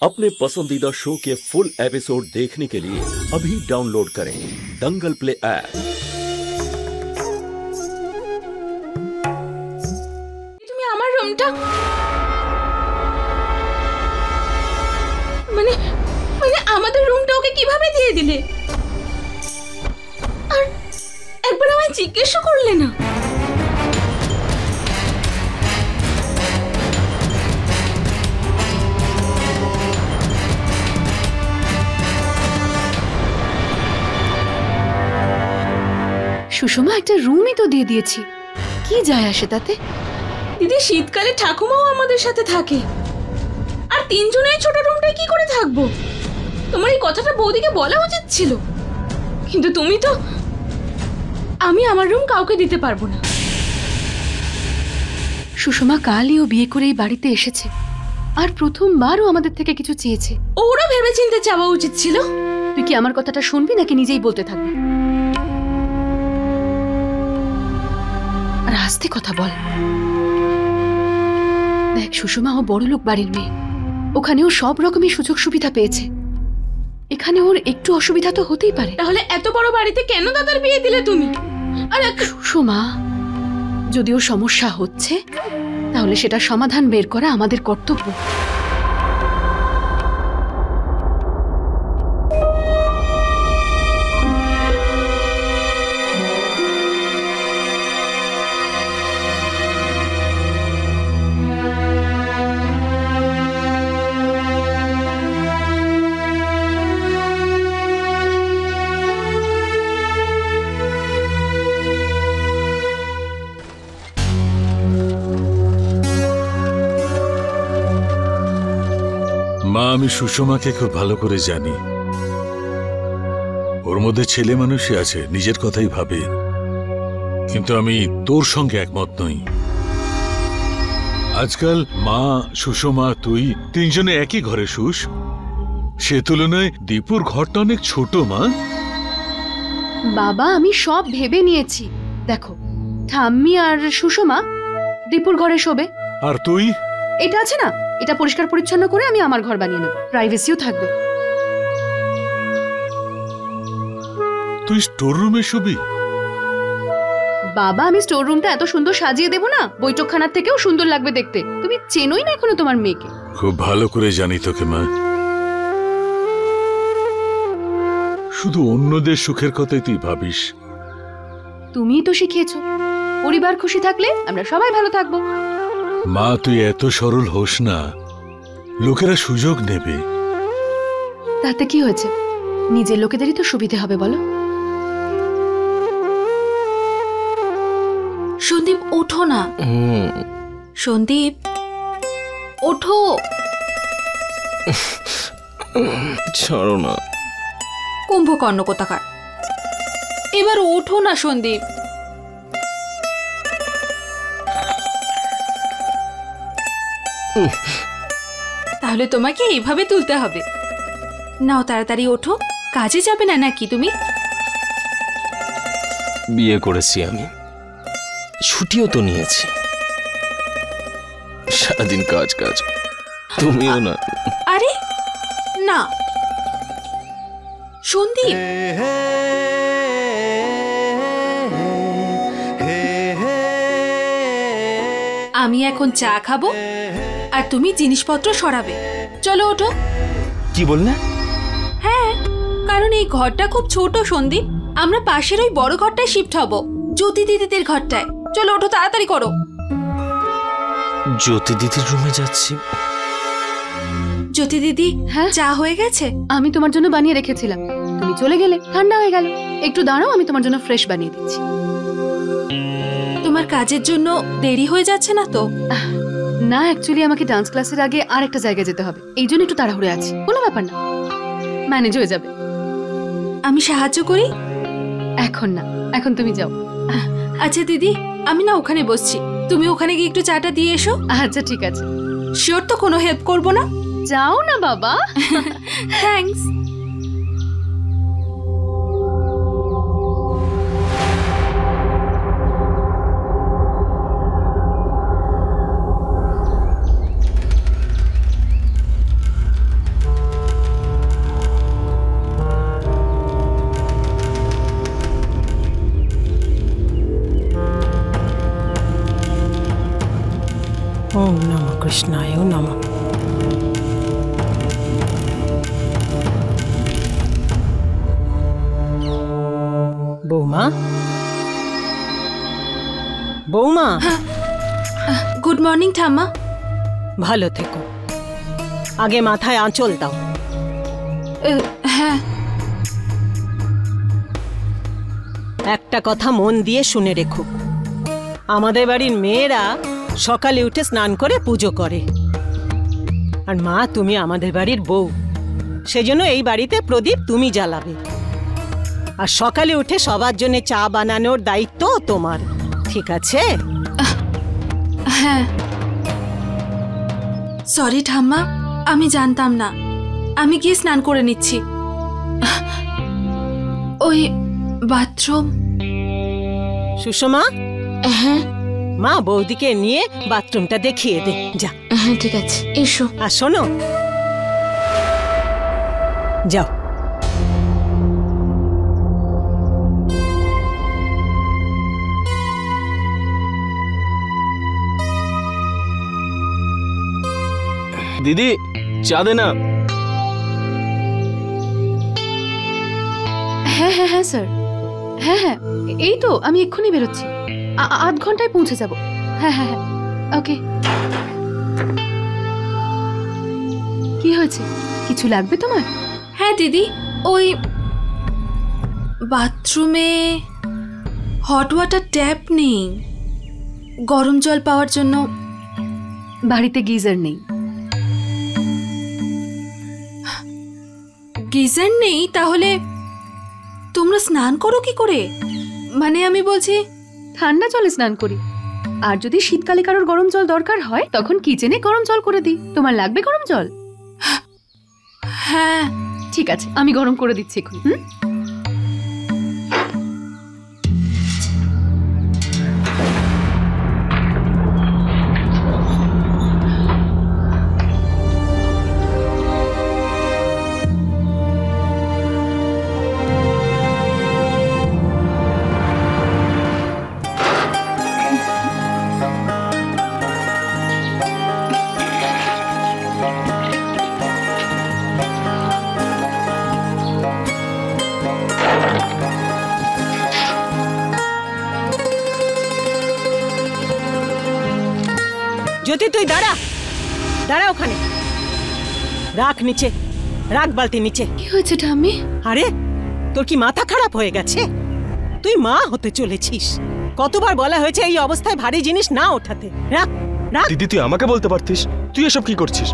अपने पसंदीदा शो के फुल एपिसोड देखने के लिए अभी डाउनलोड करें दंगल प्ले ऐप। তুমি আমার রুমটা মানে আমাদের রুমটা ওকে কিভাবে দিয়ে দিলে? আর একবার আমায় জিজ্ঞেসও করলে না। সুষমা একটা রুমই তো দিয়ে দিয়েছি, কি যায় আসে তাতে? দিদি, শীতকালে ঠাকুমাও আমাদের সাথে থাকে, আর তিনজনের ছোট রুমটায় কি করে থাকবো? তোমার এই কথাটা বৌদিকে বলা উচিত ছিল, কিন্তু তুমি তো। আমি আমার রুম কাউকে দিতে পারবো না। সুষমা কালই ও বিয়ে করে এই বাড়িতে এসেছে, আর প্রথমবারও আমাদের থেকে কিছু চেয়েছে। ওরা ভেবে চিন্তে চাওয়া উচিত ছিল। তুই কি আমার কথাটা শুনবি নাকি নিজেই বলতে থাকবি? আর আস্তে কথা বল। দেখ সুষমা, ও বড়লোক বাড়ির মেয়ে, ওখানেও সব রকমের সুযোগ সুবিধা পেয়েছে, এখানে ওর একটু অসুবিধা তো হতেই পারে। তাহলে এত বড় বাড়িতে কেন দাদার বিয়ে দিলে তুমি? আর সুষমা, যদি ওর সমস্যা হচ্ছে তাহলে সেটা সমাধান বের করা আমাদের কর্তব্য। মা, আমি সুষমাকে খুব ভালো করে জানি। ওর মধ্যে ছেলে মানুষই আছে, নিজের কথাই ভাবে, কিন্তু আমি তোর সঙ্গে একমত নই। আজকাল মা, সুষমা, তুই তিনজনে একই ঘরে শুস, সে তুলনায় দীপুর ঘরটা অনেক ছোট। মা বাবা, আমি সব ভেবে নিয়েছি। দেখো, ঠাম্মি আর সুষমা দীপুর ঘরে শোবে, আর তুই এটা আছে না, এটা পরিষ্কার পরিচ্ছন্ন করে আমি আমার ঘর বানিয়ে নেব, প্রাইভেসিও থাকবে। তুই স্টোর রুমে শুবি? বাবা, আমি স্টোর রুমটা এত সুন্দর সাজিয়ে দেবো না, বৈঠকখানার থেকেও সুন্দর লাগবে দেখতে। তুমি চেনোই না এখনো তোমার মেয়েকে। খুব ভালো করে জানি তোকে মা, শুধু অন্যদের সুখের কথাই তুই ভাবিস। তুমিই তো শিখিয়েছো, পরিবার খুশি থাকলে আমরা সবাই ভালো থাকবো। মা, তুই এত সরল হোস না, লোকেরা সুযোগ নেবে। তাতে কি হয়েছে? নিজের লোকেদেরই তো সুবিধে হবে, বলো। সন্দীপ, ওঠো না। সন্দীপ, ওঠো। ছাড়ো না। কুম্ভকর্ণ কোথাকার, এবার ওঠো না সন্দীপ। তাহলে তোমাকে এইভাবে তুলতে হবে। নাও, তাড়াতাড়ি ওঠো। কাজে যাবে না নাকি তুমি? বিয়ে করেছি আমি, ছুটিও তো নিয়েছি, সারাদিন কাজ কাজ। তুমিও না। আরে না সন্দীপ, আমি এখন চা খাবো আর তুমি জিনিসপত্র সরাবে। চলো ওঠো। কি বললে? হ্যাঁ, কারণ এই ঘরটা খুব ছোট সন্দীপ, আমরা পাশের ওই বড় ঘরটায় শিফট হব, জ্যোতি দিদিদের ঘরটায়। চলো ওঠো, তাড়াতাড়ি করো। জ্যোতি দিদির রুমে যাচ্ছি। জ্যোতি দিদি, হ্যাঁ, চা হয়ে গেছে? আমি তোমার জন্য বানিয়ে রেখেছিলাম, তুমি চলে গেলে, ঠান্ডা হয়ে গেল। একটু দাঁড়াও, আমি তোমার জন্য ফ্রেশ বানিয়ে দিচ্ছি। তোমার কাজের জন্য দেরি হয়ে যাচ্ছে না তো? না, অ্যাকচুয়ালি আমাকে ডান্স ক্লাসের আগে আর একটা জায়গায় যেতে হবে, এই জন্য একটু তাড়াহুড়ে আছি। কোনো ব্যাপার না, ম্যানেজ হয়ে যাবে। আমি সাহায্য করি? এখন না, এখন তুমি যাও। আচ্ছা দিদি, আমি না ওখানে বসছি, তুমি ওখানে গিয়ে একটু চাটা দিয়ে এসো। আচ্ছা ঠিক আছে। শিওর তো? কোনো হেল্প করবো না? যাও না বাবা। থ্যাঙ্কস। কৃষ্ণায় নমঃ। বৌমা, বৌমা, গুড মর্নিং ঠাম্মা। ভালো থেকো। আগে মাথায় আঁচল দাও। হ্যাঁ। একটা কথা মন দিয়ে শুনে রেখো, আমাদের বাড়ির মেয়েরা সকালে উঠে স্নান করে পুজো করে, আর মা তুমি আমাদের বাড়ির বউ, সেজন্য এই বাড়িতে প্রদীপ তুমি জ্বালাবে, আর সকালে উঠে সবার জন্য চা বানানোর দায়িত্ব তোমার, ঠিক আছে? হ্যাঁ। সরি ঠাম্মা, আমি জানতাম না। আমি গিয়ে স্নান করে নিচ্ছি। ওই বাথরুম। সুষমা, হ্যাঁ মা বৌদিকে নিয়ে বাথরুমটা দেখিয়ে দে যা। হ্যাঁ ঠিক আছে, এসো। আর শোনো, যাও। দিদি চা দে না। হ্যাঁ হ্যাঁ হ্যাঁ স্যার, হ্যাঁ হ্যাঁ এই তো আমি এক্ষুনি বেরোচ্ছি, আধ ঘন্টায় পৌঁছে যাব। হ্যাঁ হ্যাঁ হ্যাঁ ওকে। কি হয়েছে, কিছু লাগবে তোমার? হ্যাঁ দিদি, ওই বাথরুমে হট ওয়াটার ট্যাপ নেই, গরম জল পাওয়ার জন্য। বাড়িতে গিজার নেই। গিজার নেই? তাহলে তোমরা স্নান করো কি করে? মানে আমি বলছি ঠান্ডা জলে স্নান করি, আর যদি শীতকালে কারোর গরম জল দরকার হয় তখন কিচেনে গরম জল করে দিই। তোমার লাগবে গরম জল? হ্যাঁ ঠিক আছে, আমি গরম করে দিচ্ছি এখন। জ্যোতি তুই দাঁড়া, দাঁড়া ওখানে, রাখ নিচে, রাখ বালতি নিচে। কি হয়েছে ঠাম্মি? আরে তোর কি মাথা খারাপ হয়ে গেছে? তুই মা হতে চলেছিস, কতবার বলা হয়েছে এই অবস্থায় ভারী জিনিস না ওঠাতে। রাখ রাখ। দিদি তুই আমাকে বলতে পারতিস, তুই এসব কি করছিস?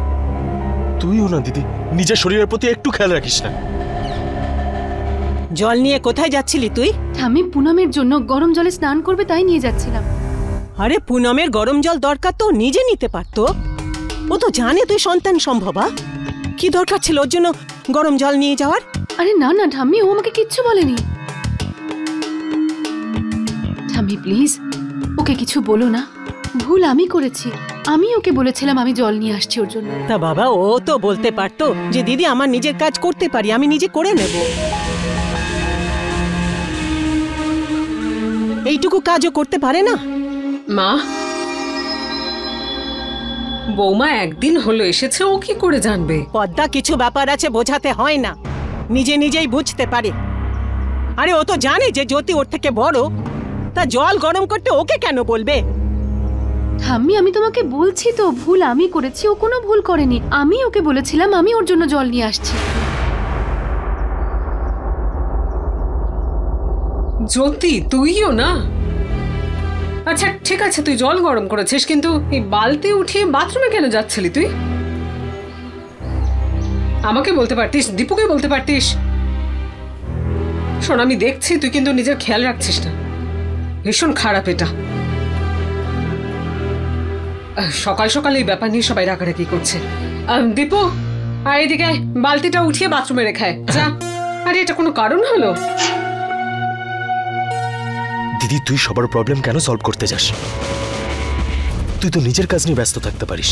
তুইও না দিদি, নিজের শরীরের প্রতি একটু খেয়াল রাখিস না। জল নিয়ে কোথায় যাচ্ছিলি তুই? ঠাম্মি পুনমের জন্য গরম জলে স্নান করবে তাই নিয়ে যাচ্ছিলাম। আরে পুনমের গরম জল দরকার তো নিজে নিতে পারতো, ও তো জানে তুই সন্তান সম্ভবা। কি দরকার ছিল ওর জন্য গরম জল নিয়ে যাওয়ার? আরে না না ঠাম্মি, ও আমাকে কিচ্ছু বলেনি। ঠাম্মি প্লিজ ওকে কিছু বলো না, ভুল আমি করেছি। আমি ওকে বলেছিলাম আমি জল নিয়ে আসছি ওর জন্য। তা বাবা ও তো বলতে পারতো যে দিদি আমার নিজের কাজ করতে পারি, আমি নিজে করে নেব। এইটুকু কাজও করতে পারে না? মা, বৌমা একদিন হলো এসেছে, ও কি করে জানবে? পদ্মা কিছু ব্যাপার আছে বোঝাতে হয় না, নিজে নিজেই বুঝতে পারে। আরে ও তো জানে যে জ্যোতি ওর থেকে বড়, তা জল গরম করতে ওকে কেন বলবে? ঠাম্মি আমি তোমাকে বলছি তো ভুল আমি করেছি, ও কোনো ভুল করেনি। আমি ওকে বলেছিলাম আমি ওর জন্য জল নিয়ে আসছি। জ্যোতি তুইও না? আচ্ছা ঠিক আছে, তুই জল গরম করেছিস, কিন্তু এই বালতি উঠিয়ে বাথরুমে কেন যাচ্ছিলি তুই? আমাকে বলতে পারতিস, দীপুকে বলতে পারতিস। শোন আমি দেখছি তুই কিন্তু নিজের খেয়াল রাখছিস না, ভীষণ খারাপ এটা। সকাল সকাল এই ব্যাপার নিয়ে সবাই রাগারাগি করছে। দীপু আর এদিকে বালতিটা উঠিয়ে বাথরুমে রেখায় যা। আরে এটা কোনো কারণ হলো? দিদি তুই সবার প্রবলেম কেন সলভ করতে যাস? তুই তো নিজের কাজ নিয়ে ব্যস্ত থাকতে পারিস।